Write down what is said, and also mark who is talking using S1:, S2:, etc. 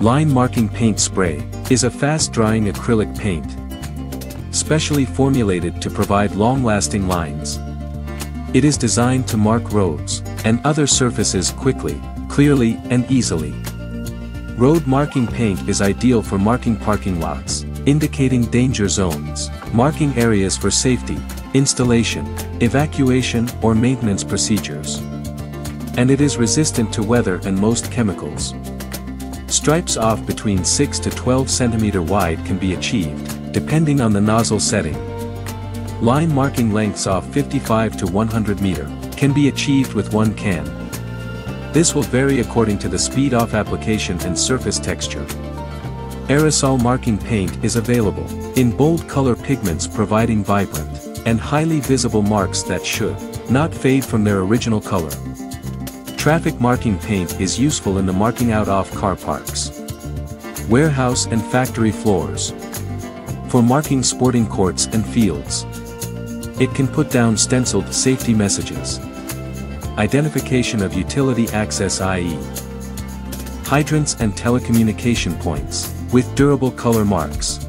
S1: Line Marking Paint Spray is a fast-drying acrylic paint, specially formulated to provide long-lasting lines. It is designed to mark roads and other surfaces quickly, clearly, and easily. Road marking paint is ideal for marking parking lots, indicating danger zones, marking areas for safety, installation, evacuation, or maintenance procedures. And it is resistant to weather and most chemicals. Stripes off between 6 to 12 cm wide can be achieved, depending on the nozzle setting. Line marking lengths off 55 to 100 m can be achieved with one can. This will vary according to the speed of application and surface texture. Aerosol marking paint is available in bold color pigments, providing vibrant and highly visible marks that should not fade from their original color. Traffic marking paint is useful in the marking out of car parks, warehouse and factory floors. For marking sporting courts and fields. It can put down stenciled safety messages. Identification of utility access, i.e. hydrants and telecommunication points, with durable color marks.